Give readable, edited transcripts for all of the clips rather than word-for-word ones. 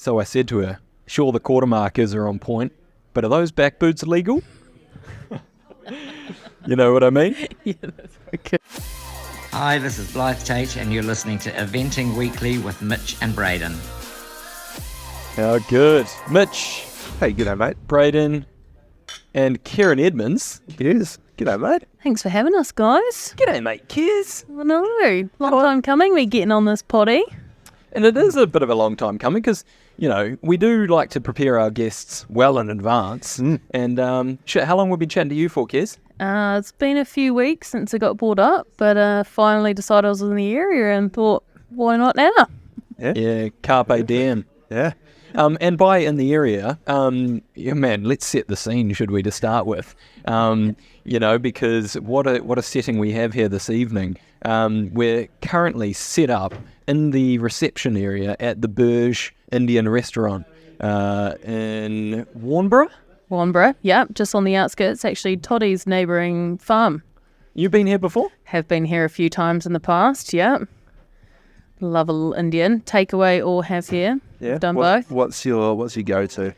So I said to her, sure, the quarter markers are on point, but are those back boots illegal? You know what I mean? Yeah, that's okay. Hi, this is Blythe Tate, and you're listening to Eventing Weekly with Mitch and Braden. How good. Mitch, Hey, g'day, mate. Braden, and Kerryn Edmans. Yes. G'day, mate. Thanks for having us, guys. G'day, mate, Kez. I know. Long time coming, we getting on this potty. And it is a bit of a long time coming because, you know, we do like to prepare our guests well in advance. And how long we've been chatting to you for, Kez? It's been a few weeks since it got brought up, but finally decided I was in the area and thought, why not now? Yeah, carpe diem. Yeah. And by in the area, yeah, man, let's set the scene, should we, to start with? You know, because what a setting we have here this evening. We're currently set up in the reception area at the Burge Indian Restaurant in Warnborough. Warnborough, yeah, just on the outskirts, actually Toddy's neighbouring farm. You've been here before? Have been here a few times in the past, yeah. Love a little Indian, takeaway or have here. Yeah. I've done both. What's your go-to?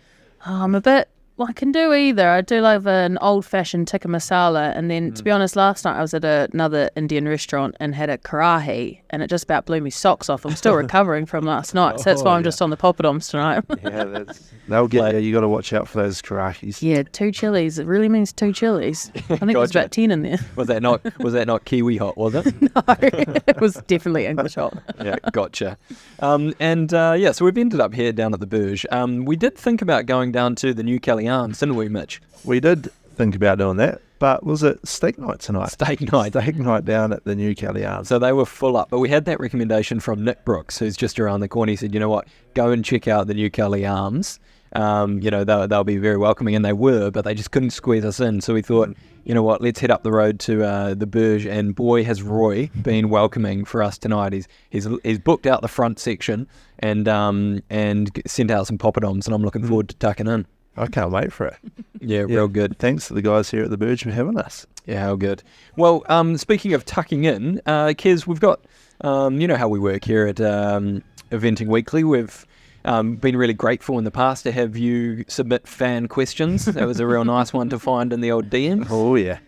I'm a bit, well, I can do either. I do love an old-fashioned tikka masala, and then, to be honest, last night I was at another Indian restaurant and had a karahi, and it just about blew me socks off. I'm still recovering from last night, so that's why I'm just on the poppadoms tonight. Yeah, they'll get you. You got to watch out for those karahis. Yeah, 2 chilies. It really means 2 chilies. I think there's about 10 in there. Was that not Kiwi hot, was it? No, it was definitely English hot. Yeah, gotcha. Yeah, so we've ended up here down at the Burge. We did think about going down to the New Kelly Arms, didn't we, Mitch? We did think about doing that, but was it steak night tonight? Steak night. Steak night down at the New Kelly Arms. So they were full up, but we had that recommendation from Nick Brooks, who's just around the corner. He said, you know what, go and check out the New Kelly Arms. You know, they'll be very welcoming, and they were, but they just couldn't squeeze us in. So we thought, you know what, let's head up the road to the Burge, and boy, has Roy been welcoming for us tonight. He's booked out the front section and sent out some poppadoms, and I'm looking forward to tucking in. I can't wait for it. Yeah, real good. Thanks to the guys here at the Burge for having us. Yeah, how good. Well, speaking of tucking in, Kez, we've got, you know how we work here at Eventing Weekly. We've been really grateful in the past to have you submit fan questions. That was a real nice one to find in the old DMs. Oh, yeah.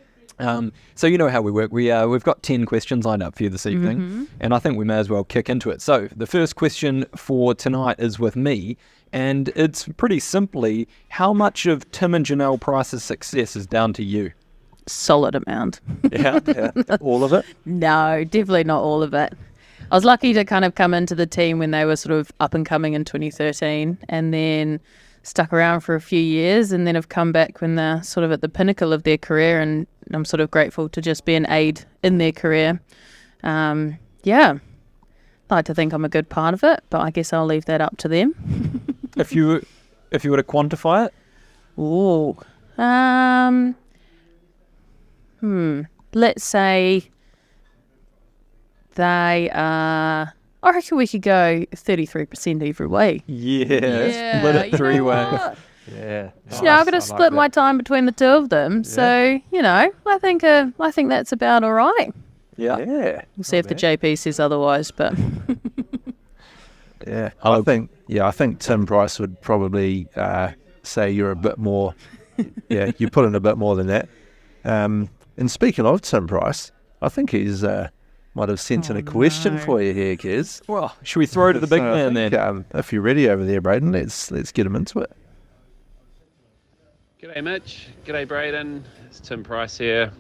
So you know how we work. We've got 10 questions lined up for you this evening, and I think we may as well kick into it. So the first question for tonight is with me, and it's pretty simply, how much of Tim and Janelle Price's success is down to you? Solid amount. Yeah. All of it? No, definitely not all of it. I was lucky to kind of come into the team when they were sort of up and coming in 2013, and then stuck around for a few years, and then have come back when they're sort of at the pinnacle of their career, and I'm sort of grateful to just be an aid in their career. Yeah, like to think I'm a good part of it, but I guess I'll leave that up to them. If you were to quantify it? Ooh. Let's say they are, I reckon we could go 33% every way. Yeah, split it 3 ways. Yeah. You know, I've got to split my time between the 2 of them. So, you know, I think that's about all right. Yeah. We'll see if the JP says otherwise, but Yeah. I think Tim Price would probably say you're a bit more. Yeah, you put in a bit more than that. And speaking of Tim Price, I think he's might have sent in a question for you here, Kez. Well, should we throw to the big man then? If you're ready over there, Braden, let's get him into it. G'day Mitch, g'day Braden, it's Tim Price here.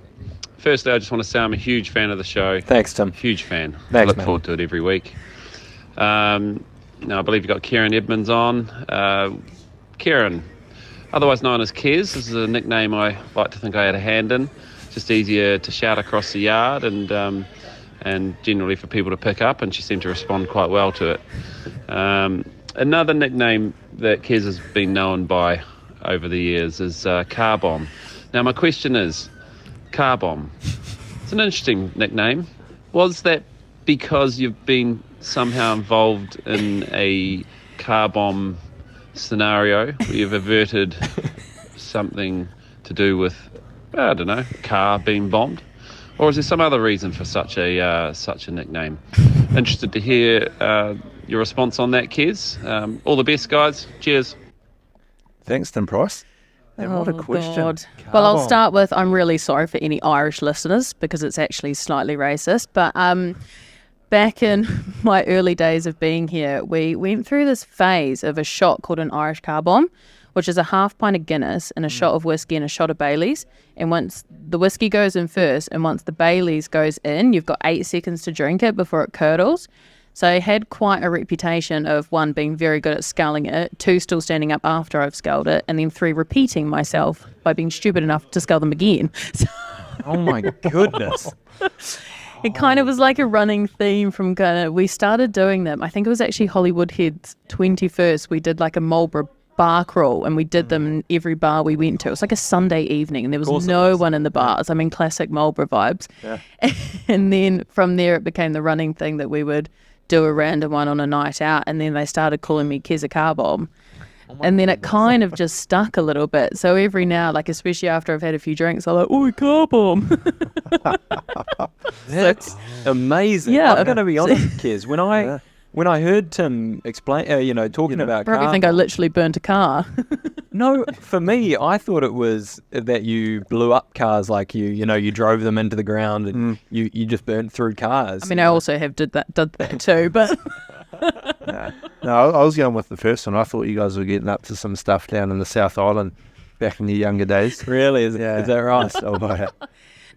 Firstly, I just want to say I'm a huge fan of the show. Thanks, Tim. Huge fan. Thanks, Look man. forward to it every week. Now, I believe you've got Kerryn Edmans on. Kerryn, otherwise known as Kez, this is a nickname I like to think I had a hand in. Just easier to shout across the yard and generally for people to pick up, and she seemed to respond quite well to it. Another nickname that Kez has been known by over the years is Car Bomb. Now my question is, Car Bomb, it's an interesting nickname. Was that because you've been somehow involved in a car bomb scenario where you've averted something to do with, I don't know, a car being bombed? Or is there some other reason for such a nickname? Interested to hear your response on that, Kez. All the best, guys. Cheers. Thanks, Tim Price. And what a question. God. Well, I'll start with, I'm really sorry for any Irish listeners because it's actually slightly racist. But back in my early days of being here, we went through this phase of a shot called an Irish car bomb, which is a half pint of Guinness and a shot of whiskey and a shot of Baileys. And once the whiskey goes in first and once the Baileys goes in, you've got 8 seconds to drink it before it curdles. So I had quite a reputation of 1, being very good at sculling it, 2, still standing up after I've sculled it, and then 3, repeating myself by being stupid enough to scull them again. So Oh my goodness. it kind of was like a running theme from we started doing them. I think it was actually Hollywood Head's 21st. We did like a Marlborough bar crawl and we did them in every bar we went to. It was like a Sunday evening and there was no one in the bars. I mean, classic Marlborough vibes. Yeah. And then from there it became the running thing that we would do a random one on a night out, and then they started calling me Kez a Car Bomb. And then it kind of just stuck a little bit. So every now, like especially after I've had a few drinks, I'm like, "Oh, car bomb!" That's amazing. Yeah. I'm going to be honest, Kez. When I heard Tim explain, talking about Probably car think I literally burnt a car. No, for me, I thought it was that you blew up cars, like you drove them into the ground and you just burnt through cars. I mean, I also have did that too, but No, I was going with the first one. I thought you guys were getting up to some stuff down in the South Island back in your younger days. Really? Is that right?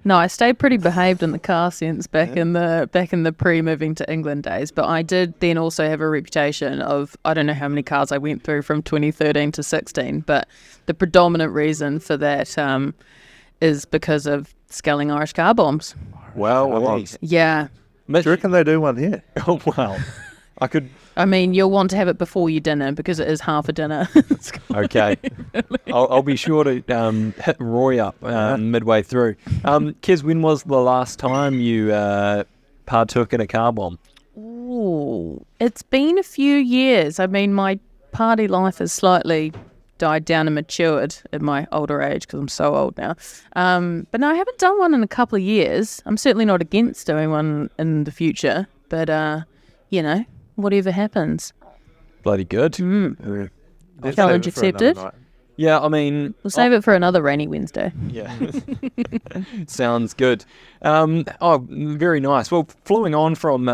no, I stayed pretty behaved in the car sense back in the pre-moving to England days. But I did then also have a reputation of, I don't know how many cars I went through from 2013 to 16, but the predominant reason for that is because of sculling Irish car bombs. Well, Yeah. Do you reckon they do one here? Oh, wow. I mean, you'll want to have it before your dinner because it is half a dinner. Okay. I'll be sure to hit Roy up midway through. Kez, when was the last time you partook in a car bomb? Ooh, it's been a few years. I mean, my party life has slightly died down and matured at my older age because I'm so old now. But no, I haven't done one in a couple of years. I'm certainly not against doing one in the future. But, whatever happens. Bloody good. Challenge accepted. Yeah, I mean... We'll save it for another rainy Wednesday. Yeah. Sounds good. Very nice. Well, flowing on from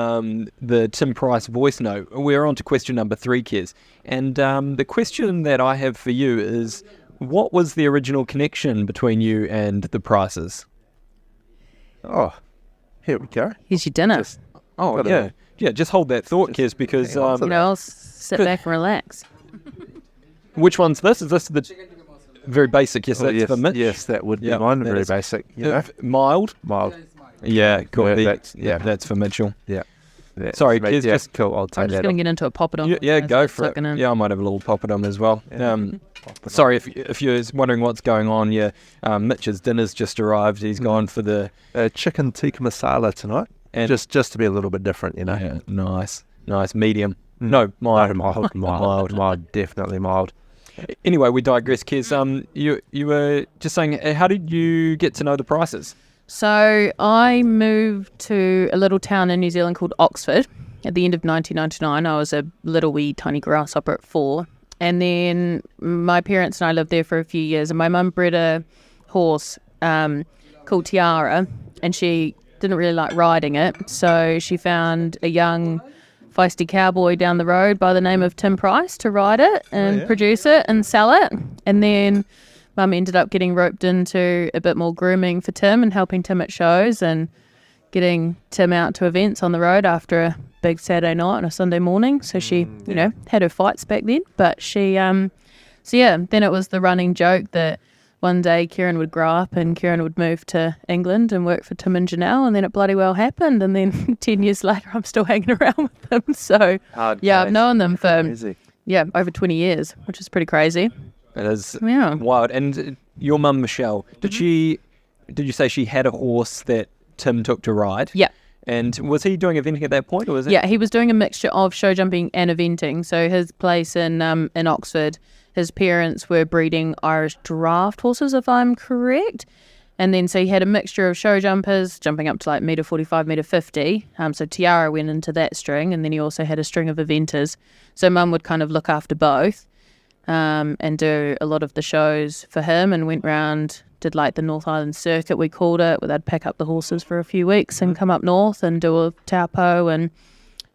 the Tim Price voice note, we're on to question number 3, Kez. And the question that I have for you is, what was the original connection between you and the Prices? Oh, here we go. Here's your dinner. Yeah, just hold that thought, Kez, because... I'll sit back and relax. Which one's this? Is this the very basic? Yes, that's for Mitch. Yes, that would be mine. Very basic. Mild? Mild. Yeah, cool. Yeah, that's for Mitchell. Yeah. Sorry, Kez, just cool. I'll take I'm just going to get into a poppadom. Yeah, go for it. Yeah, I might have a little poppadom as well. Sorry, if you're wondering what's going on, Mitch's dinner's just arrived. He's gone for the chicken tikka masala tonight. And just to be a little bit different, Yeah, nice, medium. No, mild. Mild, definitely mild. Anyway, we digress, Kez. You were just saying, how did you get to know the Prices? So I moved to a little town in New Zealand called Oxford at the end of 1999. I was a little wee tiny grasshopper at 4. And then my parents and I lived there for a few years. And my mum bred a horse called Tiara, and she didn't really like riding it. So she found a young feisty cowboy down the road by the name of Tim Price to ride it and produce it and sell it. And then Mum ended up getting roped into a bit more grooming for Tim and helping Tim at shows and getting Tim out to events on the road after a big Saturday night and a Sunday morning. So she, had her fights back then. But she, then it was the running joke that one day Kerryn would grow up and Kerryn would move to England and work for Tim and Janelle, and then it bloody well happened. And then 10 years later, I'm still hanging around with them. So, I've known them for, over 20 years, which is pretty crazy. It is wild. And your mum, Michelle, did you say she had a horse that Tim took to ride? Yeah. And was he doing eventing at that point, or was it? Yeah, he was doing a mixture of show jumping and eventing. So his place in Oxford, his parents were breeding Irish draft horses, if I'm correct. And then so he had a mixture of show jumpers, jumping up to like metre 45, metre 50. So Tiara went into that string, and then he also had a string of eventers. So Mum would kind of look after both and do a lot of the shows for him, and went round, did like the North Island circuit, we called it, where they'd pack up the horses for a few weeks and come up north and do a taupo and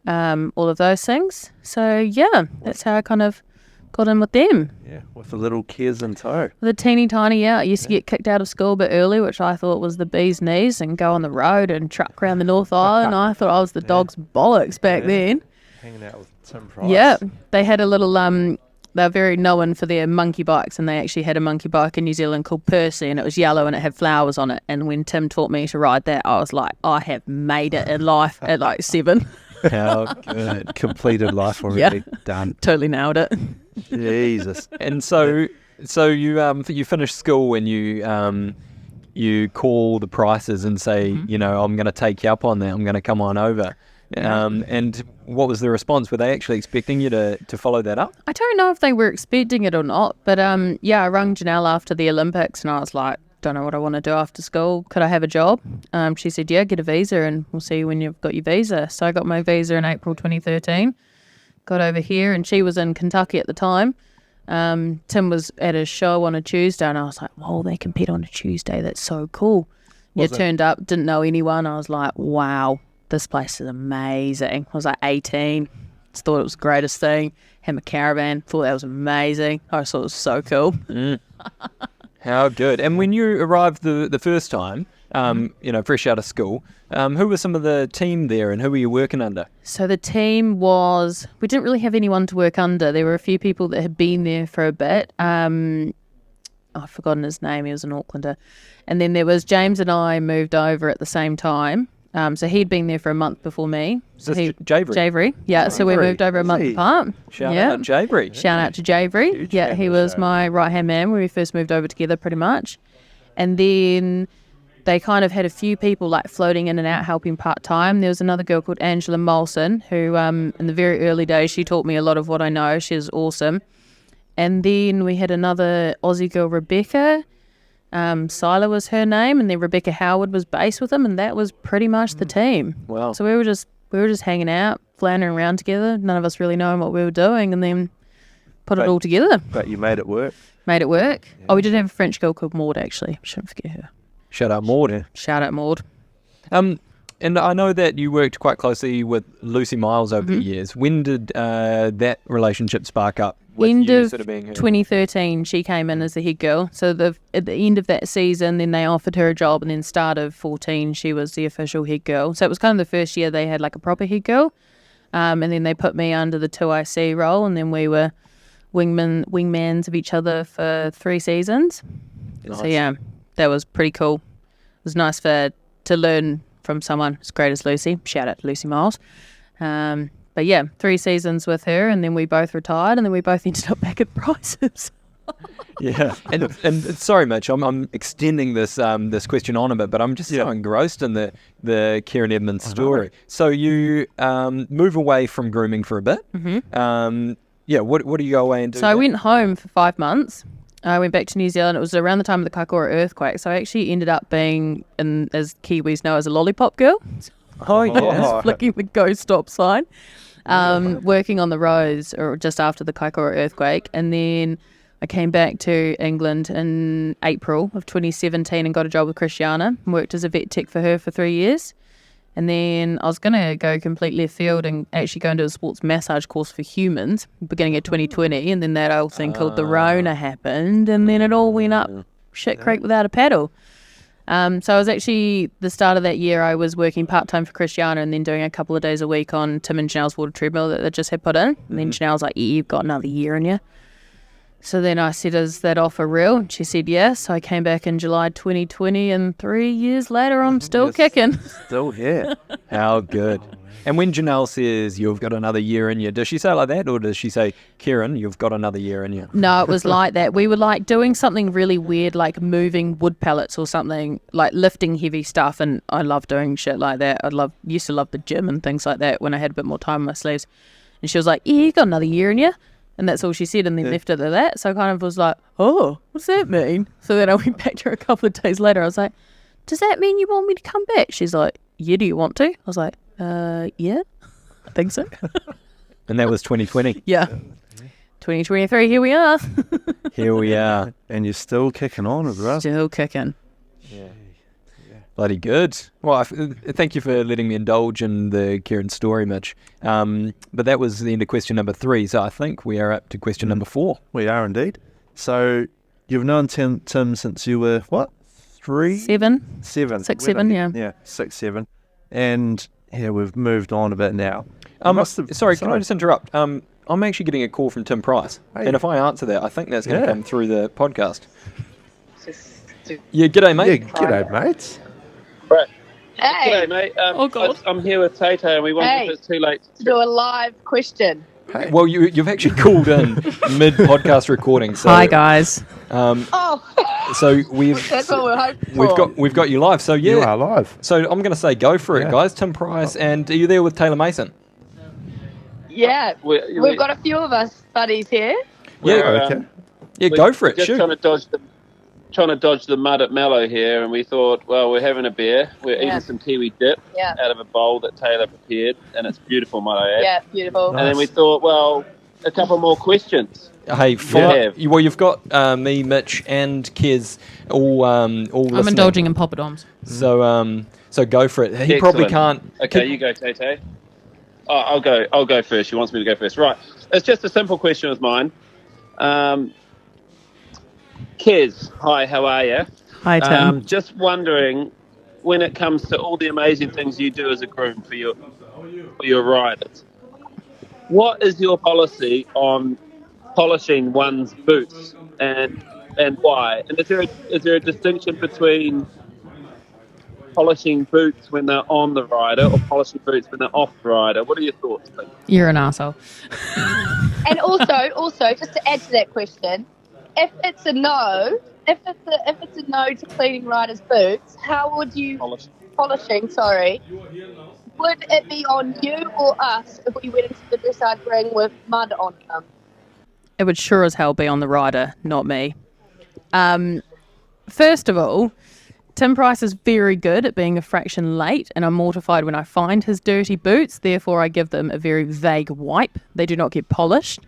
all of those things. So yeah, that's how I kind of got in with them. Yeah, with the little kids in tow. The teeny tiny, yeah. I used to get kicked out of school a bit early, which I thought was the bee's knees, and go on the road and truck around the North Island. I thought I was the dog's bollocks back then. Hanging out with Tim Price. Yeah, they had a little, they're very known for their monkey bikes, and they actually had a monkey bike in New Zealand called Percy, and it was yellow and it had flowers on it. And when Tim taught me to ride that, I was like, I have made it in life at like 7. How good. Completed life already. Yeah. Done. Totally nailed it. Jesus. And so you finish school and you call the Prices and say, I'm going to take you up on that. I'm going to come on over. And what was the response? Were they actually expecting you to follow that up? I don't know if they were expecting it or not, but I rang Janelle after the Olympics, and I was like, don't know what I want to do after school. Could I have a job? She said, yeah, get a visa and we'll see when you've got your visa. So I got my visa in April 2013, got over here, and she was in Kentucky at the time. Tim was at a show on a Tuesday, and I was like, whoa, they compete on a Tuesday. That's so cool. Turned up, didn't know anyone. I was like, wow, this place is amazing. I was like 18, just thought it was the greatest thing. Had my caravan, thought that was amazing. I just thought it was so cool. How good. And when you arrived the first time, fresh out of school, who were some of the team there and who were you working under? So the team was, we didn't really have anyone to work under. There were a few people that had been there for a bit. I've forgotten his name. He was an Aucklander. And then there was James, and I moved over at the same time. So he'd been there for a month before me. So Javery. Yeah, so we moved over a month apart. Shout out Javery. Shout out to Javery. Yeah, he was my right-hand man when we first moved over together pretty much. And then they kind of had a few people like floating in and out helping part-time. There was another girl called Angela Molson who in the very early days, she taught me a lot of what I know. She was awesome. And then we had another Aussie girl, Rebecca. Sila was her name, and then Rebecca Howard was based with them, and that was pretty much the team. Wow. So we were just hanging out, floundering around together, none of us really knowing what we were doing, and then put it all together. But you made it work. Made it work. Yeah. Oh, we did have a French girl called Maud, actually. Shouldn't forget her. Shout out Maud. Yeah. Shout out Maud. And I know that you worked quite closely with Lucy Miles over the years. When did that relationship spark up? End of sort of being her? 2013, she came in as the head girl. So at the end of that season, then they offered her a job, and then start of 14, she was the official head girl. So it was kind of the first year they had like a proper head girl. And then they put me under the 2IC role, and then we were wingmans of each other for 3 seasons. Nice. So yeah, that was pretty cool. It was nice to learn from someone as great as Lucy. Shout out to Lucy Miles. But yeah, 3 seasons with her, and then we both retired, and then we both ended up back at Prices. Yeah, and sorry, Mitch, I'm extending this question on a bit, but I'm just so engrossed in the Kerryn Edmans story. So you move away from grooming for a bit. What do you go away and do? So I went home for 5 months. I went back to New Zealand. It was around the time of the Kaikoura earthquake, so I actually ended up being, as Kiwis know, as a lollipop girl. Oh yeah, Flicking the go stop sign. Working on the roads or just after the Kaikoura earthquake, and then I came back to England in April of 2017 and got a job with Christiana and worked as a vet tech for her for 3 years. And then I was going to go completely afield and actually go into a sports massage course for humans beginning of 2020, and then that old thing called the Rona happened, and then it all went up shit creek without a paddle. So I was actually, the start of that year, I was working part-time for Christiana and then doing a couple of days a week on Tim and Janelle's water treadmill that they just had put in. And then Janelle's like, you've got another year in you. So then I said, is that offer real? And she said, yes. So I came back in July 2020, and 3 years later, I'm still kicking. Still here. How good. And when Janelle says you've got another year in you, does she say like that, or does she say, Kerryn, you've got another year in you? No, it was like that. We were like doing something really weird, like moving wood pallets or something, like lifting heavy stuff. And I love doing shit like that. Used to love the gym and things like that when I had a bit more time on my sleeves. And she was like, yeah, you got another year in you. And that's all she said, and then left it at that. So I kind of was like, oh, what's that mean? So then I went back to her a couple of days later. I was like, does that mean you want me to come back? She's like, yeah, do you want to? I was like, yeah, I think so. And that was 2020. Yeah. 2023, here we are. Here we are. And you're still kicking on as well. Still kicking. Bloody good. Well, thank you for letting me indulge in the Kerryn story, Mitch. But that was the end of question number 3, so I think we are up to question number 4. We are indeed. So you've known Tim since you were, what, 3? 7. 7. 6, 7, yeah. Yeah, 6, 7. And yeah, we've moved on a bit now. Sorry, can I just interrupt? I'm actually getting a call from Tim Price. Hey. And if I answer that, I think that's going to Yeah. come through the podcast. Yeah, g'day, mate. Yeah, g'day, mates. Right. Hey, G'day, mate. Oh, God. I'm here with Tay-Tay, and we wonder Hey. if it's too late. to do a live question. Well, you've actually called in mid-podcast recording. So, Hi, guys. Oh, So we've that's what we're hoping for. we've got you live. So You yeah. are live. So I'm going to say go for it, Yeah. guys. Tim Price, and are you there with Taylor Mason? Yeah, We- we've got a few of us buddies here. Yeah, We're, Okay. yeah, go for it. Just Shoot. trying to dodge the mud at Mallow here, and we thought, well, we're having a beer. We're Yeah. eating some kiwi dip Yeah. out of a bowl that Taylor prepared, and it's beautiful, might I add. Yeah, beautiful. Nice. And then we thought, well, a couple more questions. Hey, well, you've got me, Mitch, and Kez all listening. I'm indulging in poppadoms. So go for it. He probably Excellent. can't. Okay, you go, Tay-Tay. Oh, I'll go first. She wants me to go first. Right. It's just a simple question of mine. Kez, hi, how are you? Hi, Tim. Just wondering, when it comes to all the amazing things you do as a groom for your riders, what is your policy on polishing one's boots, and why? And is there a distinction between polishing boots when they're on the rider or polishing boots when they're off the rider? What are your thoughts, please? You're an arsehole. And also, just to add to that question, if it's a no to cleaning riders' boots, how would you polishing? Sorry, would it be on you or us if we went into the dressage ring with mud on them? It would sure as hell be on the rider, not me. First of all, Tim Price is very good at being a fraction late, and I'm mortified when I find his dirty boots. Therefore, I give them a very vague wipe. They do not get polished.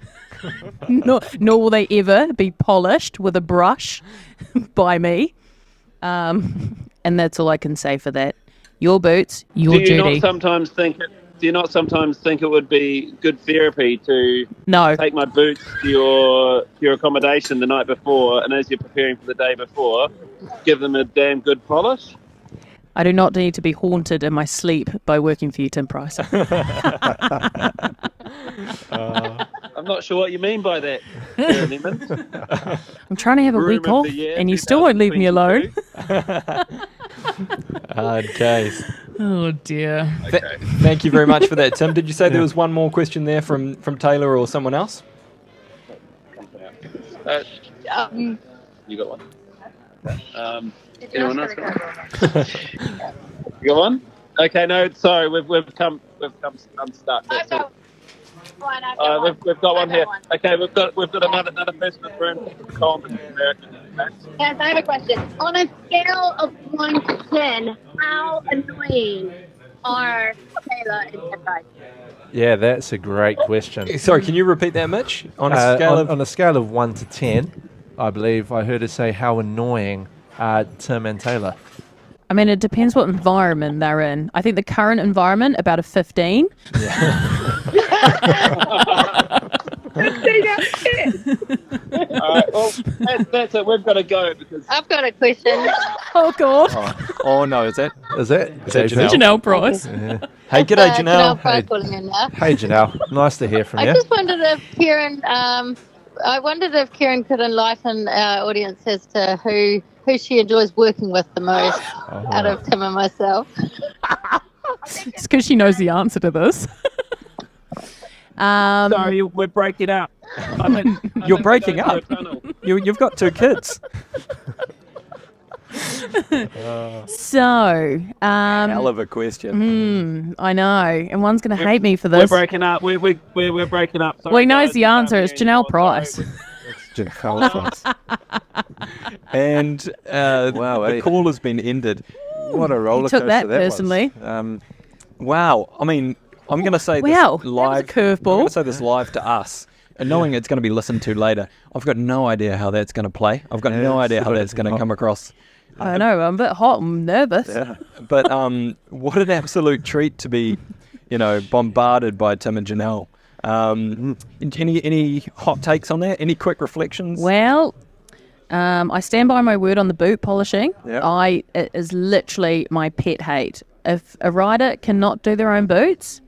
Nor will they ever be polished with a brush by me. And that's all I can say for that. Your boots, your Do you duty. not sometimes think it would be good therapy to No. take my boots to your accommodation the night before, and as you're preparing for the day before, give them a damn good polish? I do not need to be haunted in my sleep by working for you, Tim Price. I'm not sure what you mean by that, Kerryn Edmans. I'm trying to have a Groom week of off, the year, and you still won't leave me alone. 2022. Hard case. Oh, dear. Thank you very much for that, Tim. Did you say there was one more question there from Taylor or someone else? You got one? Anyone else got one? You got one? Okay, no, sorry, we've come unstuck. That's all. We've got one here. Okay, we've got another person in the room. Yes, I have a question. On a scale of 1 to 10, how annoying are Taylor and Kerryn? Yeah, that's a great question. Sorry, can you repeat that, Mitch? On a scale of... on a scale of 1 to 10, I believe I heard her say how annoying are Tim and Taylor. I mean, it depends what environment they're in. I think the current environment, about a 15. All right, well, that's it. We've got to go because I've got a question. Oh, God. Oh, no, is that... Is that Janelle? Janelle Price. Yeah. Hey, g'day, Janelle. Price calling in now. Hey, Janelle. Nice to hear from I you. just wondered if Kerryn, could enlighten our audience as to who she enjoys working with the most out of Tim and myself. It's because she knows the answer to this. Sorry, we're breaking up. You're breaking up. You've got 2 kids. So, Hell of a question. I know, and one's going to hate me for We're this. breaking up. We're breaking up. Sorry, Well, he knows guys. the answer. It's Yeah, Janelle sorry. Price. And Wow, the eh? call has been ended. What a roller took coaster that was. personally. Wow. I mean, I'm going to say this Wow, that was a live. curveball. I'm going to say this live to us. And knowing it's going to be listened to later, I've got no idea how that's going to play. I've got no idea how that's going to come across. I know, I'm a bit hot and nervous. Yeah. But what an absolute treat to be, bombarded by Tim and Janelle. Any hot takes on that? Any quick reflections? Well, I stand by my word on the boot polishing. Yeah. It is literally my pet hate. If a rider cannot do their own boots,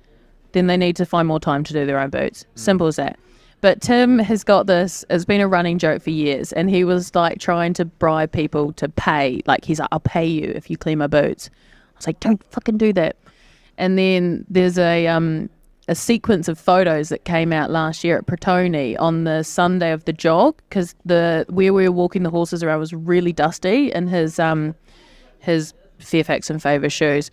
then they need to find more time to do their own boots. Simple as that. But Tim has got this, it's been a running joke for years, and he was like trying to bribe people to pay. Like, he's like, I'll pay you if you clean my boots. I was like, don't fucking do that. And then there's a sequence of photos that came out last year at Pretoni on the Sunday of the jog, because where we were walking the horses around was really dusty, and his Fairfax and Favour shoes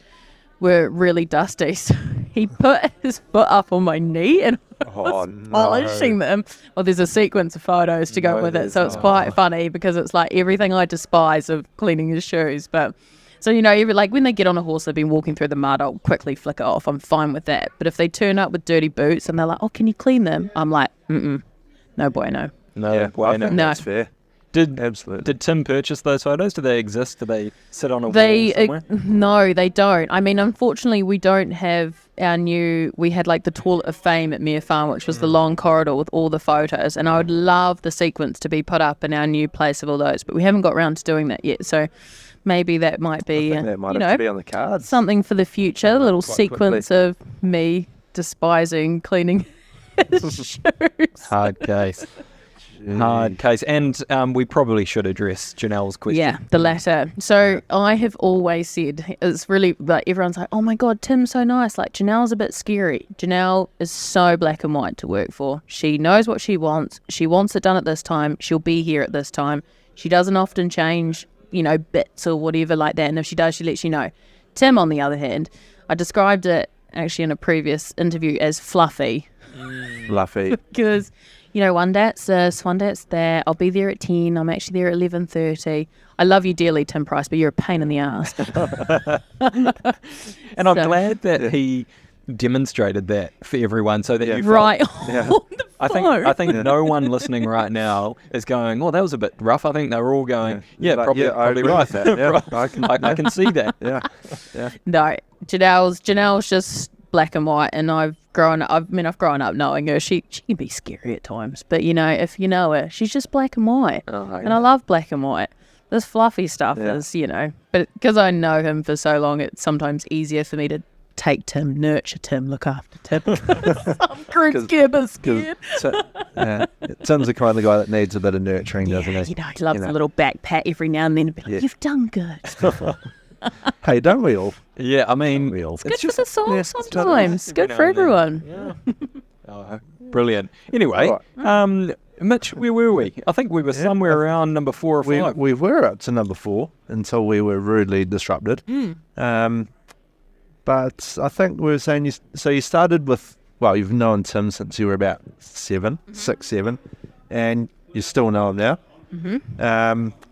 were really dusty. So he put his foot up on my knee and was polishing them. Well, there's a sequence of photos to go with it, so it's quite funny because it's like everything I despise of cleaning his shoes. But so, like when they get on a horse, they've been walking through the mud, I'll quickly flick it off. I'm fine with that. But if they turn up with dirty boots and they're like, oh, can you clean them? I'm like, no bueno. No. Yeah, well, I think No. that's fair. Absolutely. Did Tim purchase those photos? Do they exist? Do they sit on a wall somewhere? No, they don't. I mean, unfortunately, we don't have we had like the Toilet of Fame at Mere Farm, which was the long corridor with all the photos. And I would love the sequence to be put up in our new place of all those, but we haven't got around to doing that yet. So maybe that might be, That might have to be on the cards. something for the future, a little Quite sequence of me despising cleaning his shoes. Hard case. Hard case. And we probably should address Janelle's question. Yeah, the latter. So I have always said, it's really like everyone's like, oh my God, Tim's so nice. Like, Janelle's a bit scary. Janelle is so black and white to work for. She knows what she wants. She wants it done at this time. She'll be here at this time. She doesn't often change, bits or whatever like that. And if she does, she lets you know. Tim, on the other hand, I described it actually in a previous interview as fluffy. Fluffy. Because, one day it's this, one day it's that. I'll be there at 10. I'm actually there at 11:30. I love you dearly, Tim Price, but you're a pain in the ass. And I'm glad that he demonstrated that for everyone so that you felt, Right. Yeah. I think no one listening right now is going, oh, that was a bit rough. I think they were all going, probably I agree right. with that. Yeah, Right. I can see that. Yeah. No, Janelle's just black and white, and I've grown up knowing her. She can be scary at times, but if you know her, she's just black and white. And I love black and white. This fluffy stuff is, but because I know him for so long, it's sometimes easier for me to take Tim, nurture Tim, look after Tim. I'm scared. Tim's the kind of guy that needs a bit of nurturing, doesn't he? He loves a little back pat every now and then. Be like, you've done good. Hey, don't we all? Yeah, I mean, It's good for the soul sometimes. Good for everyone. Oh, brilliant. Anyway, Mitch, where were we? I think we were somewhere around number 4 or 5. We were up to number 4 until we were rudely disrupted. But I think we were saying you started with, you've known Tim since you were about 6, 7, and you still know him now.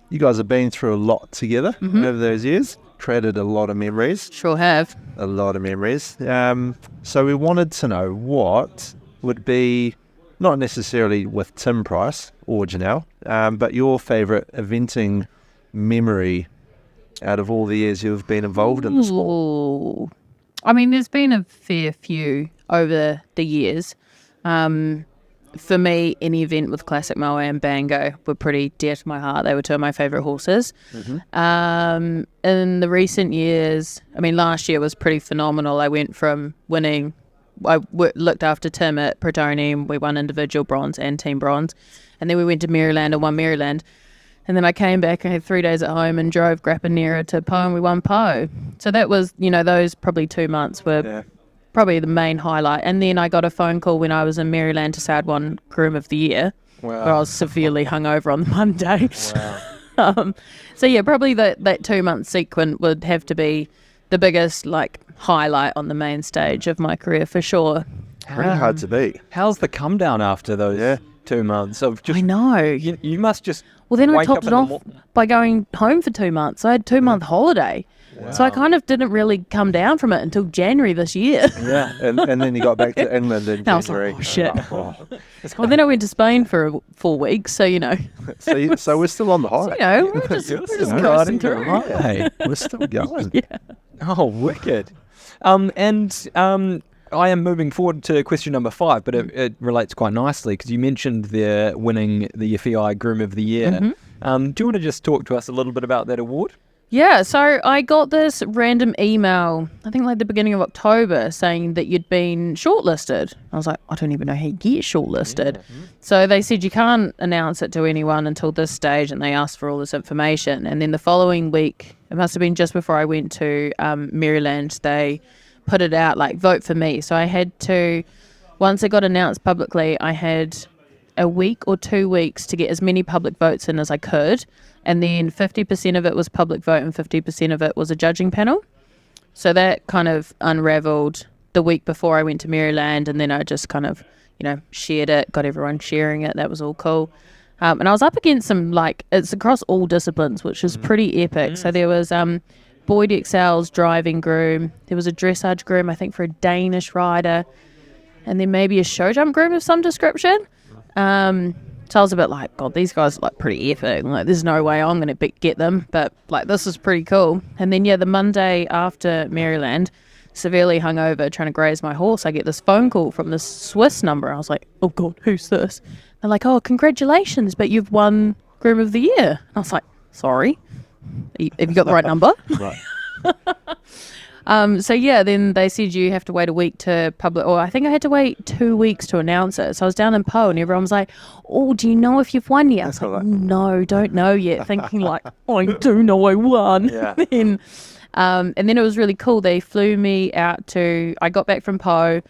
You guys have been through a lot together over those years, created a lot of memories. Sure have. A lot of memories. So we wanted to know what would be, not necessarily with Tim Price or Janelle, but your favourite eventing memory out of all the years you've been involved in the sport. I mean, there's been a fair few over the years. For me, any event with Classic Moa and Bango were pretty dear to my heart. They were two of my favourite horses. In the recent years, last year was pretty phenomenal. I went from winning, looked after Tim at Pretoni. We won individual bronze and team bronze. And then we went to Maryland and won Maryland. And then I came back, I had 3 days at home and drove Grappanera to Po, and we won Po. So that was, those probably 2 months were probably the main highlight. And then I got a phone call when I was in Maryland to say I'd won Groom of the Year, where I was severely hungover on the Monday. So yeah, probably that 2 month sequence would have to be the biggest like highlight on the main stage of my career for sure. Very hard to beat. How's the come down after those 2 months of just? I know. You must just. Well, then I wake topped up it in off by going home for 2 months. I had 2 month holiday. Wow. So I kind of didn't really come down from it until January this year. Yeah, And then you got back to England in And I was January. like, oh, shit. Oh. Well, then I went to Spain for 4 weeks. So, So we're still on the high. we're just still riding riding through. through. Hey. We're still going. Oh, wicked. I am moving forward to question number 5, but it relates quite nicely because you mentioned they're winning the FEI Groom of the Year. Mm-hmm. Do you want to just talk to us a little bit about that award? Yeah, so I got this random email, I think like the beginning of October, saying that you'd been shortlisted. I was like, I don't even know how you get shortlisted. So they said you can't announce it to anyone until this stage, and they asked for all this information. And then the following week, it must have been just before I went to Maryland, they put it out like vote for me. So I had to, once it got announced publicly, I had a week or 2 weeks to get as many public votes in as I could. And then 50% of it was public vote and 50% of it was a judging panel. So that kind of unraveled the week before I went to Maryland, and then I just kind of, shared it, got everyone sharing it. That was all cool. And I was up against some, it's across all disciplines, which is pretty epic. So there was Boyd Excel's driving groom. There was a dressage groom, I think, for a Danish rider. And then maybe a show jump groom of some description. So I was a bit like, God, these guys are pretty epic. There's no way I'm going to get them. But this is pretty cool. And then, the Monday after Maryland, severely hungover, trying to graze my horse, I get this phone call from this Swiss number. I was like, oh, God, who's this? They're like, oh, congratulations, but you've won Groom of the Year. And I was like, sorry. Have you got the right number? Right. Then they said you have to wait a week to public, or I think I had to wait 2 weeks to announce it. So I was down in Po and everyone was like, oh, do you know if you've won yet? I was like, no, don't know yet. Thinking I do know I won. Yeah. And then it was really cool. They flew me out I got back from Po.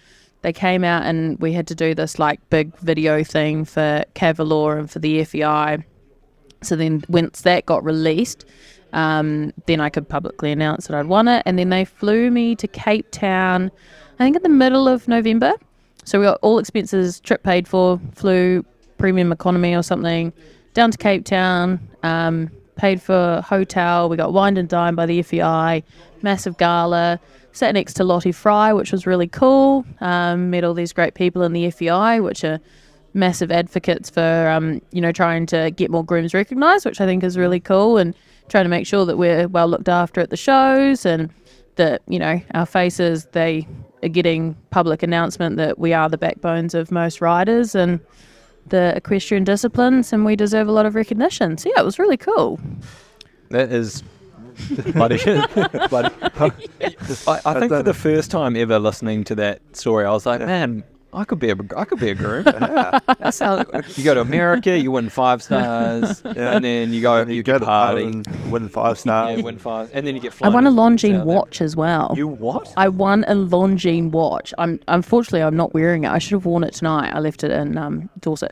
They came out and we had to do this big video thing for Cavalor and for the FEI. So then once that got released, then I could publicly announce that I'd won it. And then they flew me to Cape Town, I think in the middle of November. So we got all expenses, trip paid for, flew premium economy or something, down to Cape Town, paid for hotel. We got wined and dined by the FEI, massive gala, sat next to Lottie Fry, which was really cool. Met all these great people in the FEI, which are massive advocates for, trying to get more grooms recognised, which I think is really cool, and trying to make sure that we're well looked after at the shows, and that, our faces, they are getting public announcement that we are the backbones of most riders and the equestrian disciplines, and we deserve a lot of recognition. So, yeah, it was really cool. That is bloody. I think for the first time ever listening to that story, I was like, man, I could be a groom. That sounds. You go to America, you win 5 stars, and then you go to party, and win 5 stars. yeah, win 5, and then you get. I won a Longines out watch as well. You what? I won a Longines watch. Unfortunately, I'm not wearing it. I should have worn it tonight. I left it in Dorset.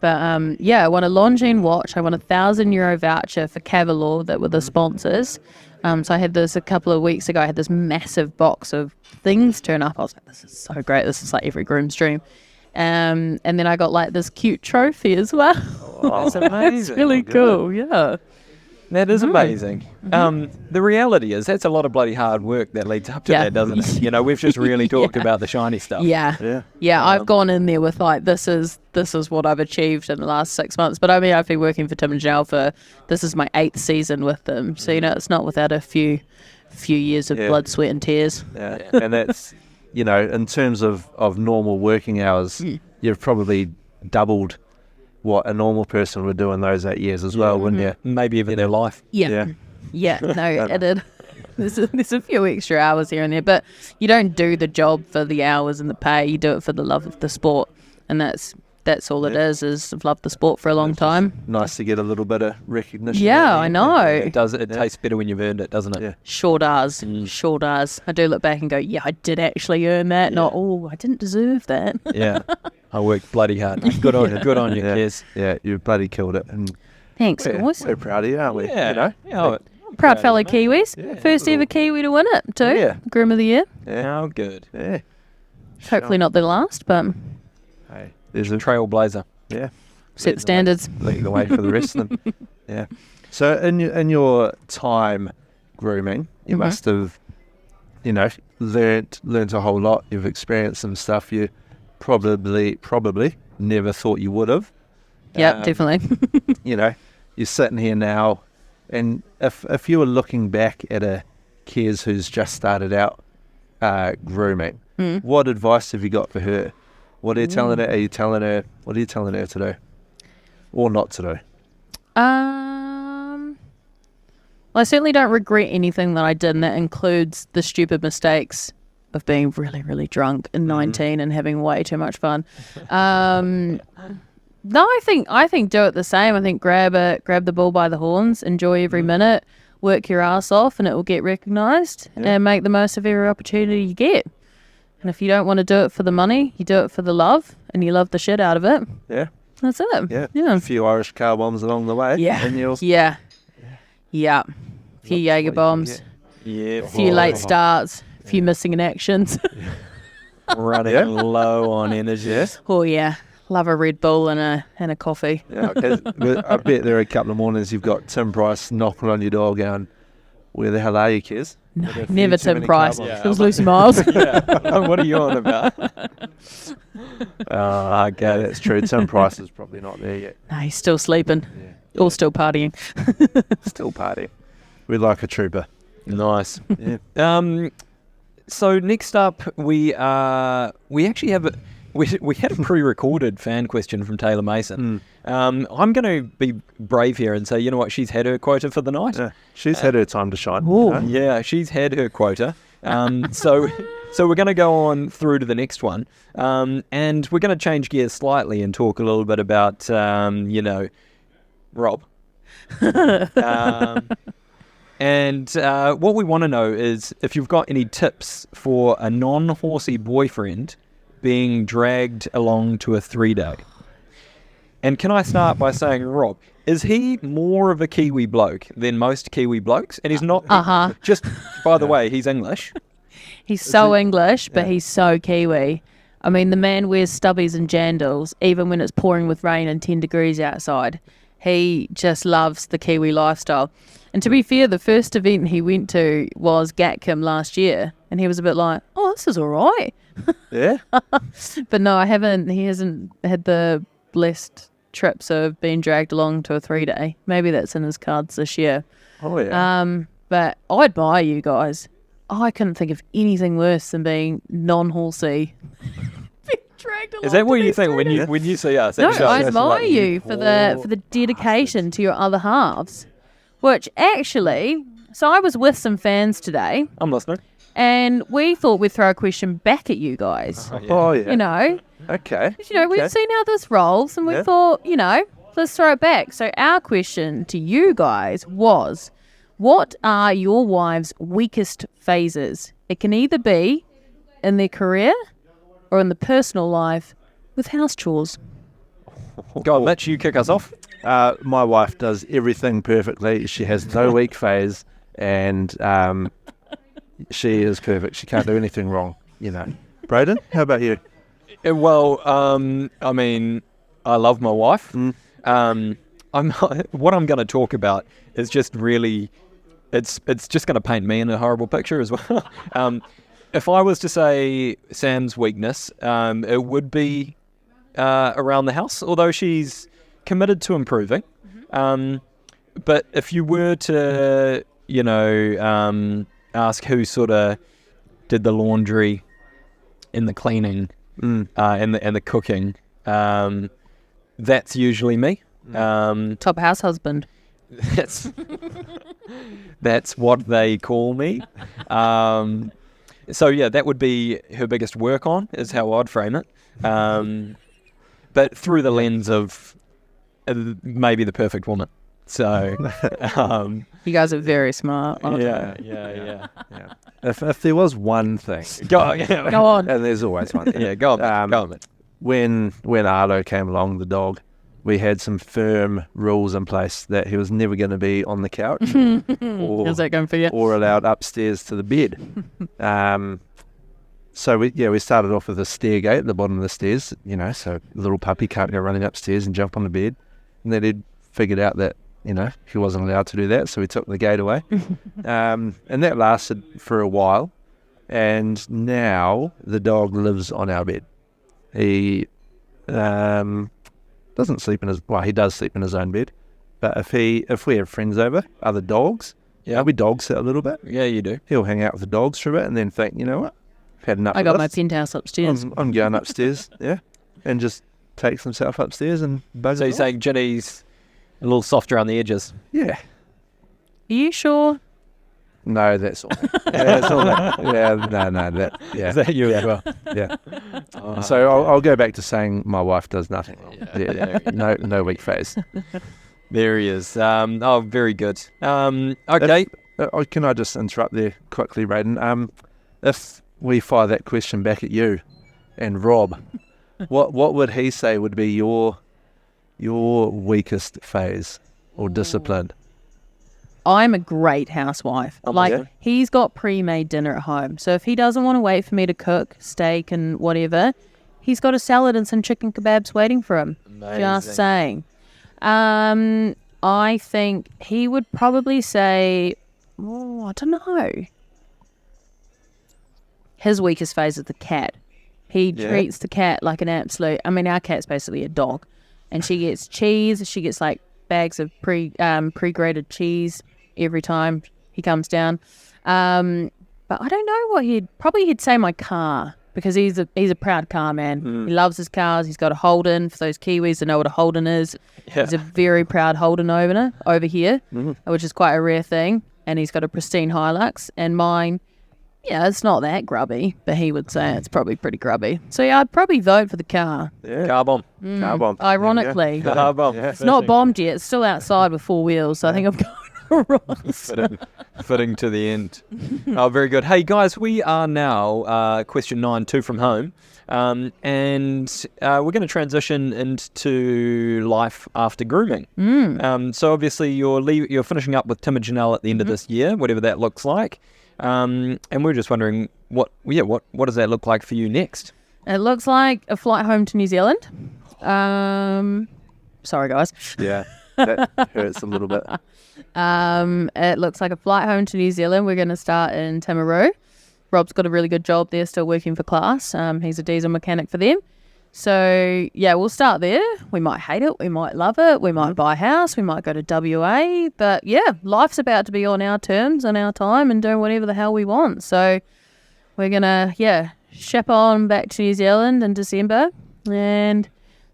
But I won a Longines watch. I won a €1,000 voucher for Cavalor that were the sponsors. So I had this a couple of weeks ago. I had this massive box of things turn up. I was like, this is so great. This is like every groom's dream. And then I got this cute trophy as well. Oh, that's amazing. It's really cool. Yeah. That is amazing. The reality is that's a lot of bloody hard work that leads up to that, doesn't it? We've just really talked about the shiny stuff. Yeah. I've gone in there with this is what I've achieved in the last 6 months. But I mean, I've been working for Tim and Janelle this is my 8th season with them. So it's not without a few years of blood, sweat, and tears. Yeah, and that's in terms of normal working hours, you've probably doubled what a normal person would do in those 8 years as well, wouldn't you? Maybe even their life. Yeah. No, I did. There's a few extra hours here and there, but you don't do the job for the hours and the pay. You do it for the love of the sport, and that's all it is. I've loved the sport for a long time. Nice to get a little bit of recognition. Yeah, I know. It does. It tastes better when you've earned it, doesn't it? Yeah. Sure does. Sure does. I do look back and go, yeah, I did actually earn that. Not, I didn't deserve that. Yeah. I worked bloody hard. Good on you, Kez. Yeah, you bloody killed it. And Thanks, guys. We're proud of you, aren't we? Yeah. You know? Yeah. Proud fellow Kiwis. Yeah. First ever Kiwi to win it, too. Yeah. Groom of the year. How good. Yeah. Hopefully not the last, but Hey, there's a Trailblazer. yeah. set the standards. Lead the way for the rest of them. Yeah. So in your time grooming, you must have, learnt a whole lot. You've experienced some stuff you probably never thought you would have. Yep, definitely. You're sitting here now, and if you were looking back at a Kez who's just started out grooming, what advice have you got for her? What are you telling her? What are you telling her to do? Or not to do? Well, I certainly don't regret anything that I did, and that includes the stupid mistakes of being really, really drunk in 19 and having way too much fun. No, I think do it the same. I think grab the bull by the horns, enjoy every minute, work your ass off, and it will get recognised, and make the most of every opportunity you get. And if you don't want to do it for the money, you do it for the love, and you love the shit out of it. Yeah. That's it. Yeah. Yeah. A few Irish car bombs along the way. Yeah. And you'll Yeah. A few Jaeger bombs, Yeah. a few late starts, a few missing in actions. Running low on energy. Yes. Oh yeah. Love a Red Bull and a coffee. Yeah, I bet there are a couple of mornings you've got Tim Price knocking on your door going, "Where the hell are you, Kez?" No, With a few never too Tim many Price. car bombs. It was Lucy Miles. What are you on about? Okay, that's true. Tim Price is probably not there yet. No, he's still sleeping. Or still partying. Still partying. We're like a trooper. Nice. Yeah. So next up, we actually have we had a pre-recorded fan question from Taylor Mason. I'm going to be brave here and say, you know what, she's had her quota for the night. Yeah, she's had her time to shine. Ooh. Yeah, she's had her quota. So we're going to go on through to the next one, and we're going to change gears slightly and talk a little bit about Rob. And what we want to know is if you've got any tips for a non-horsey boyfriend being dragged along to a 3-day. And can I start by saying, Rob, is he more of a Kiwi bloke than most Kiwi blokes? And he's not. Just by the way, he's English. He's so English, but he's so Kiwi. I mean, the man wears stubbies and jandals, even when it's pouring with rain and 10 degrees outside. He just loves the Kiwi lifestyle. And to be fair, the first event he went to was Gatcombe last year, and he was a bit like, "Oh, this is all right." Yeah. But no, he hasn't had the blessed trips of being dragged along to a 3-day. Maybe that's in his cards this year. Oh yeah. But I admire you guys. I couldn't think of anything worse than being non-horsey. Being dragged along. Is that to what you these think 3-days. when you see us? No, That shows I us admire like you for the dedication to your other halves. Which actually, so I was with some fans today, I'm listening. and we thought we'd throw a question back at you guys. Oh yeah. You know, Okay. we've seen how this rolls, and we thought, let's throw it back. So our question to you guys was, what are your wives' weakest phases? It can either be in their career or in the personal life with house chores. Go on, Mitch, you kick us off. My wife does everything perfectly. She has no weak phase, and she is perfect. She can't do anything wrong. Braden, how about you? Well, I mean, I love my wife. What I'm going to talk about is just really, it's just going to paint me in a horrible picture as well. If I was to say Sam's weakness, it would be around the house, although she's committed to improving. But if you were to, ask who sort of did the laundry and the cleaning and the cooking, that's usually me. Top house husband. That's what they call me. So yeah, that would be her biggest work on, is how I'd frame it. But through the lens of maybe the perfect woman. So You guys are very smart. yeah. If there was one thing, Go on. and there's always one thing. Yeah, go on, man. when Arlo came along, the dog, we had some firm rules in place that he was never going to be on the couch How's that going for you? or allowed upstairs to the bed. So we started off with a stair gate at the bottom of the stairs, so the little puppy can't go running upstairs and jump on the bed. And then he'd figured out that, he wasn't allowed to do that, so we took the gate away. And that lasted for a while. And now the dog lives on our bed. He doesn't sleep in he does sleep in his own bed. But if we have friends over, other dogs, we dog sit a little bit. Yeah, you do. He'll hang out with the dogs for a bit and then think, you know what? I've had enough I of got this. my penthouse upstairs. I'm going upstairs, and just takes himself upstairs and bugs. So you're saying Ginny's a little softer around the edges? Yeah. Are you sure? No, that's all. That's all. That. Yeah. Is that you as well? Yeah. So I'll go back to saying my wife does nothing wrong. No weak phase. There he is. Very good. Okay. Can I just interrupt there quickly, Braden? If we fire that question back at you and Rob, what would he say would be your weakest phase or discipline? I'm a great housewife. He's got pre-made dinner at home. So if he doesn't want to wait for me to cook steak and whatever, he's got a salad and some chicken kebabs waiting for him. Amazing. Just saying. I think he would probably say, I don't know. His weakest phase is the cat. He treats the cat like an absolute... our cat's basically a dog. And she gets cheese. She gets bags of pre-grated cheese every time he comes down. But I don't know what he'd say my car, because he's a proud car man. He loves his cars. He's got a Holden. For those Kiwis that know what a Holden is, he's a very proud Holden owner over here, which is quite a rare thing. And he's got a pristine Hilux. And mine, it's not that grubby, but he would say it's probably pretty grubby. So I'd probably vote for the car. Yeah. Car bomb. Car bomb. Ironically. Car bomb. It's not bombed yet. It's still outside with 4 wheels. So I think I'm going right. Fitting to the end. Oh, very good. Hey, guys, we are now question 9, 2 from home. And we're going to transition into life after grooming. So obviously you're finishing up with Tim and Janelle at the end of this year, whatever that looks like. And we're just wondering what does that look like for you next? It looks like a flight home to New Zealand. Sorry, guys. Yeah, that hurts a little bit. It looks like a flight home to New Zealand. We're going to start in Timaru. Rob's got a really good job there, still working for Class. He's a diesel mechanic for them. So, we'll start there. We might hate it. We might love it. We might buy a house. We might go to WA. But, life's about to be on our terms and our time and doing whatever the hell we want. So, we're going to, ship on back to New Zealand in December and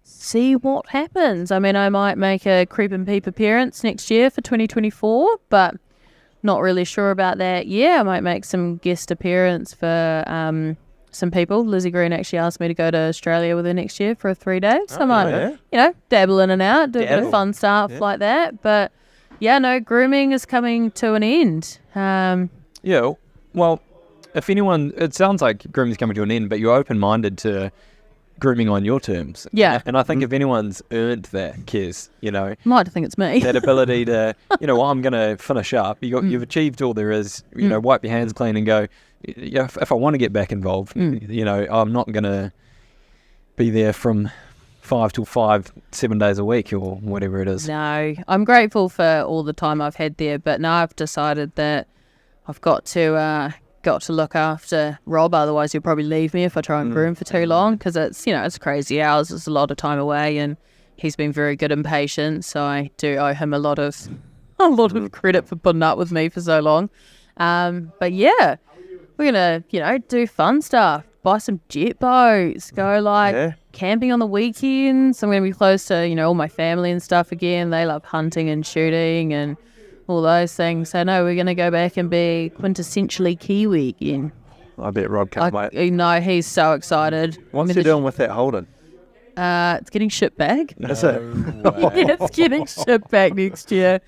see what happens. I might make a Creep and Peep appearance next year for 2024, but not really sure about that. I might make some guest appearance for some people. Lizzie Green actually asked me to go to Australia with her next year for 3 days. So I might, dabble in and out, do a bit of fun stuff like that. But grooming is coming to an end. Well, if anyone, it sounds like grooming's coming to an end, but you're open-minded to grooming on your terms. Yeah. And I think if anyone's earned that, Kez, I'd like to think it's me. that ability to, I'm going to finish up. You've achieved all there is, wipe your hands clean and go, if I want to get back involved, I'm not going to be there from 5 till 5, 7 days a week or whatever it is. No, I'm grateful for all the time I've had there, but now I've decided that I've got to look after Rob, otherwise he'll probably leave me if I try and groom for too long, because it's crazy hours, it's a lot of time away, and he's been very good and patient, so I do owe him a lot of credit for putting up with me for so long. But we're gonna do fun stuff, buy some jet boats, go camping on the weekends. I'm gonna be close to all my family and stuff again. They love hunting and shooting and all those things. So no, we're going to go back and be quintessentially Kiwi again. I bet Rob can't wait. No, he's so excited. What's he doing with that Holden? It's getting shipped back. Is it? It's getting shipped back next year.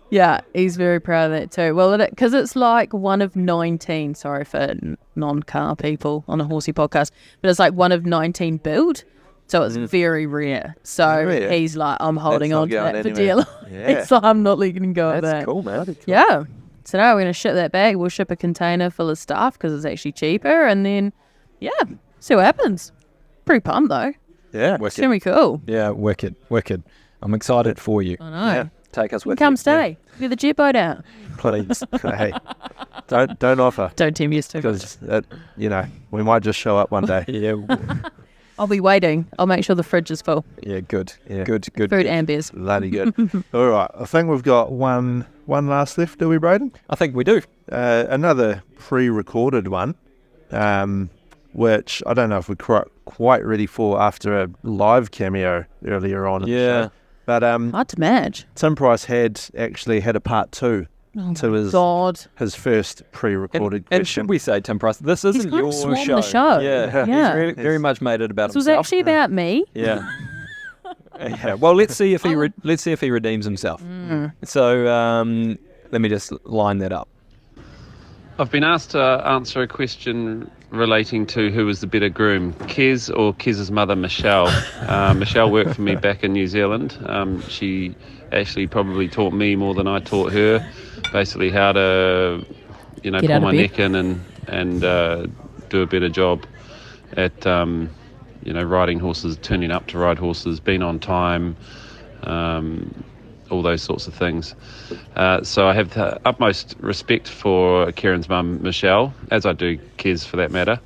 Yeah, he's very proud of that too. Well, because it's like one of 19, sorry for non-car people on a horsey podcast, but it's like one of 19 built. So it's very rare. So Rare. he's like, I'm holding That's not on to going that for anywhere. dear. Yeah. He's like, I'm not letting go of That's that. cool, man. Yeah. So now we're going to ship that back. We'll ship a container full of stuff because it's actually cheaper. And then, see what happens. Pretty pumped, though. Yeah. It's going to be cool. Yeah, wicked. I'm excited for you. I know. Yeah. Take us You with can come you. stay. Get the jet boat out. Please. Hey, don't offer. Don't tempt us too much. Because, we might just show up one day. Yeah, I'll be waiting. I'll make sure the fridge is full. yeah, good. Yeah. Good. Food and beers. Bloody good. All right. I think we've got one last left, do we, Braden? I think we do. Another pre-recorded one, which I don't know if we're quite ready for after a live cameo earlier on. in the Yeah. show. But Hard to match. Tim Price had a part 2 to his first pre-recorded And question. should we say, Tim Price, this isn't kind of your swarmed show. the show. Yeah, Yeah. He's very much made it about This was himself. actually about me. Yeah. Yeah. Well, let's see if he redeems himself. So let me just line that up. I've been asked to answer a question relating to who was the better groom, Kez or Kez's mother, Michelle. Michelle worked for me back in New Zealand. She actually probably taught me more than I taught her, basically how to, Get out pull of my bed. neck in and do a better job at, riding horses, turning up to ride horses, being on time, all those sorts of things. So I have the utmost respect for Kerryn's mum, Michelle, as I do Kez for that matter.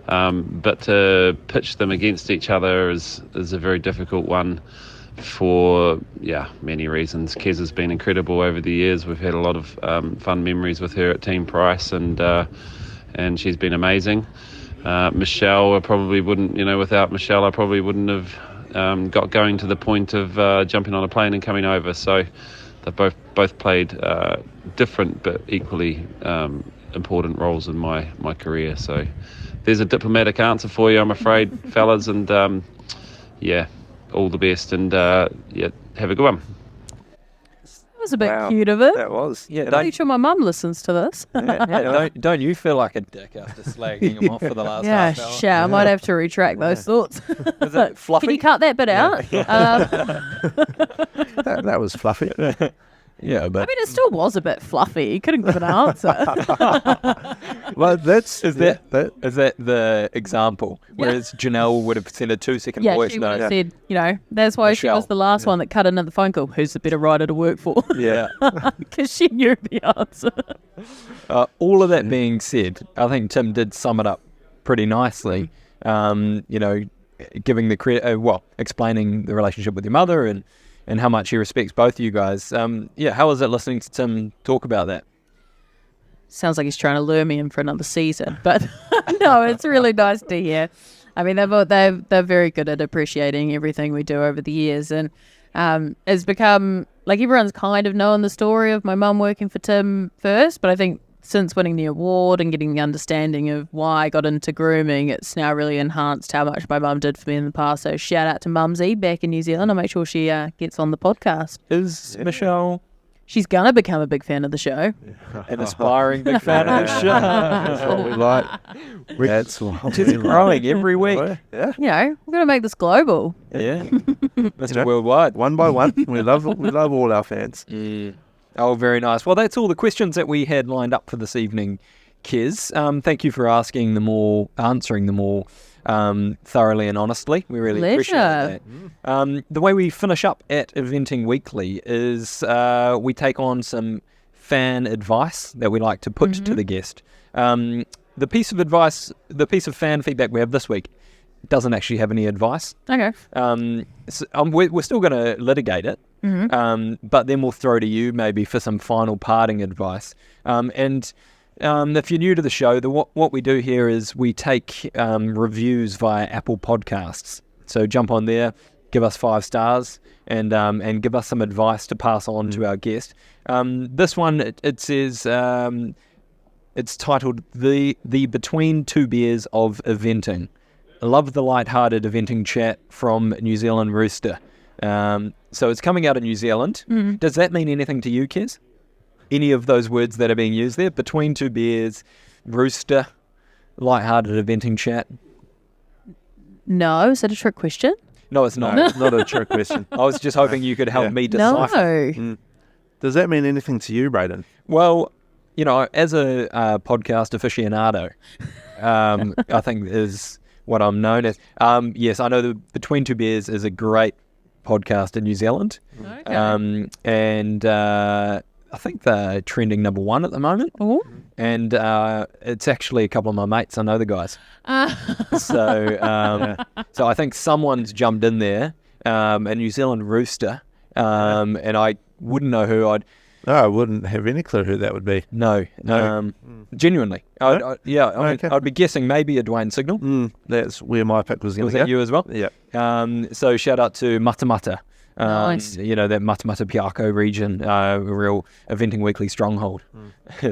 But to pitch them against each other is a very difficult one for many reasons. Kez has been incredible over the years. We've had a lot of fun memories with her at Team Price, and she's been amazing. Michelle, I probably wouldn't, without Michelle, I probably wouldn't have got going to the point of jumping on a plane and coming over. So they've both played different but equally important roles in my career. So there's a diplomatic answer for you, I'm afraid, fellas, and all the best, and have a good one. That was a bit Wow. cute of it. That was. Yeah, I'm pretty sure my mum listens to this. don't you feel like a dick after slagging him off for the last Yeah, half hour? shit. I might have to retract those thoughts. Is that fluffy? Can you cut that bit out? That was fluffy. Yeah, I but mean, it still was a bit fluffy. He couldn't give an answer. Well, that's is that the example? Whereas Janelle would have sent a 2-second Yeah, voice she would note. have said, that's why she Michelle. was the last one that cut another phone call. Who's the better writer to work for? Yeah. Because she knew the answer. All of that being said, I think Tim did sum it up pretty nicely. Giving the credit, explaining the relationship with your mother and how much he respects both of you guys. How was it listening to Tim talk about that? Sounds like he's trying to lure me in for another season, but no, it's really nice to hear. I mean, they're very good at appreciating everything we do over the years, and it's become like everyone's kind of known the story of my mum working for Tim first, but I think since winning the award and getting the understanding of why I got into grooming, it's now really enhanced how much my mum did for me in the past. So shout out to Mumsy back in New Zealand. I'll make sure she gets on the podcast. Is Michelle She's going to become a big fan of the show. an aspiring big fan of the show? That's what we like. That's what She's we like. growing every week. Yeah. We're going to make this global. Yeah. Mr. Worldwide. One by one. We love all our fans. Oh, very nice. Well, that's all the questions that we had lined up for this evening, Kez. Thank you for answering them all thoroughly and honestly. We really appreciate that. The way we finish up at Eventing Weekly is we take on some fan advice that we like to put to the guest. The piece of fan feedback we have this week doesn't actually have any advice. Okay. We're still going to litigate it, but then we'll throw to you maybe for some final parting advice. If you're new to the show, what we do here is we take reviews via Apple Podcasts. So jump on there, give us 5 stars, and give us some advice to pass on to our guest. This one, it says, it's titled The Between Two Beers of Eventing. I love the light-hearted eventing chat from New Zealand Rooster. So it's coming out of New Zealand. Does that mean anything to you, Kez? Any of those words that are being used there? Between two beers, rooster, light-hearted eventing chat? No, is that a trick question? No, it's not. No, it's not a trick question. I was just hoping you could help me decipher. No. Does that mean anything to you, Braden? Well, as a podcast aficionado, I think is what I'm known as. Yes, I know the Between Two Beers is a great podcast in New Zealand. Okay. And I think they're trending number 1 at the moment. Oh. And it's actually a couple of my mates. I know the guys. So I think someone's jumped in there, a New Zealand rooster, and I wouldn't know who I'd... No, I wouldn't have any clue who that would be. No. Genuinely. I'd be guessing maybe a Dwayne Signal. That's where my pick was going Was to that go. you as well? Yeah. So shout out to Matamata. Nice. That Matamata Piako region, a real Eventing Weekly stronghold.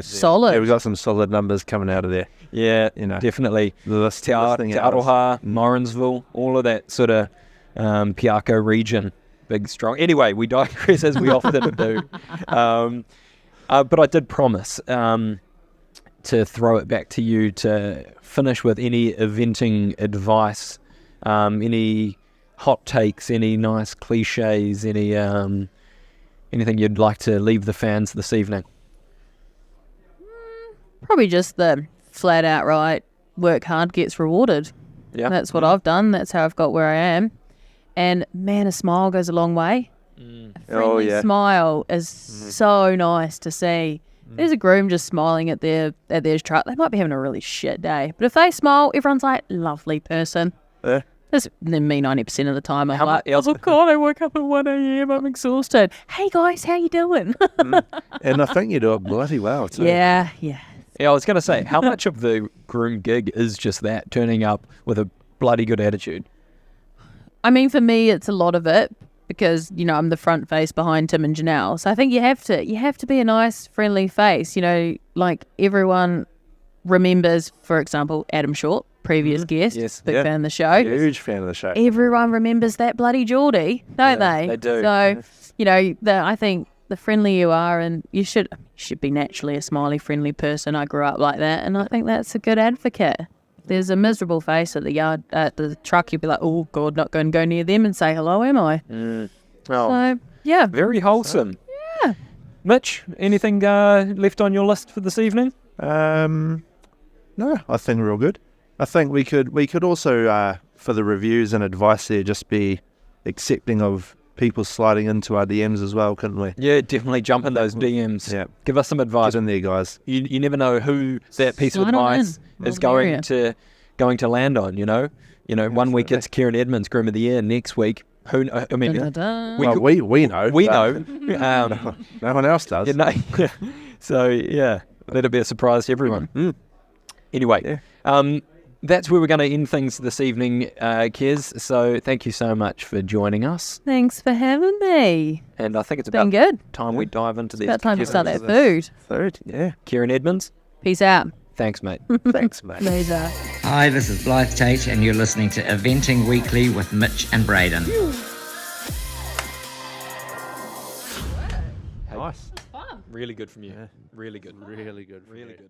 Solid. Yeah, we've got some solid numbers coming out of there. Yeah, The definitely. listening Te hours. Aroha, Morrinsville, all of that sort of Piako region. Big, strong. Anyway, we digress as we often do. But I did promise to throw it back to you to finish with any eventing advice, any hot takes, any nice cliches, any anything you'd like to leave the fans this evening. Probably just the flat out right, work hard gets rewarded. Yeah. That's what I've done. That's how I've got where I am. And man, a smile goes a long way. A friendly smile is so nice to see. There's a groom just smiling at their truck. They might be having a really shit day, but if they smile, everyone's like, lovely person. Yeah. That's me 90% of the time. I'm like, else- oh God, I woke up at 1 a.m. I'm exhausted. Hey guys, how you doing? And I think you do it bloody well, too. Yeah. Yeah, I was going to say, how much of the groom gig is just that, turning up with a bloody good attitude? I mean, for me, it's a lot of it because, I'm the front face behind Tim and Janelle. So I think you have to be a nice, friendly face. Like everyone remembers, for example, Adam Short, previous guest, Yes. big fan of the show. Huge fan of the show. Everyone remembers that bloody Geordie, don't they? they do. So, I think the friendlier you are, and you should be naturally a smiley, friendly person. I grew up like that, and I think that's a good advocate. There's a miserable face at the truck, you'll be like, oh God, not going to go near them and say hello, am I? Oh, So, yeah. very wholesome. Yeah. Mitch, anything left on your list for this evening? No, I think we're all good. I think we could also, for the reviews and advice there, just be accepting of people sliding into our DMs as well, couldn't we? Yeah, definitely jump in those DMs. Yeah. Give us some advice. Get in there, guys. You never know who that piece of Slide on advice in. is Bulgaria. going to land on. One week it's Kerryn Edmans, Groom of the Year. Next week, who? I mean, Dun-dun-dun. We know. we but know. No one else does. So yeah, let it be a surprise to everyone. Anyway, that's where we're going to end things this evening, Kez. So thank you so much for joining us. Thanks for having me. And I think it's Been about good. time we dive into this. About time to start that food. Third, yeah. Kerryn Edmans, Peace out. thanks, mate. Thanks, mate. Later. Hi, this is Blythe Tate, and you're listening to Eventing Weekly with Mitch and Braden. Nice. Really good from you. Really good. Really good. Really good.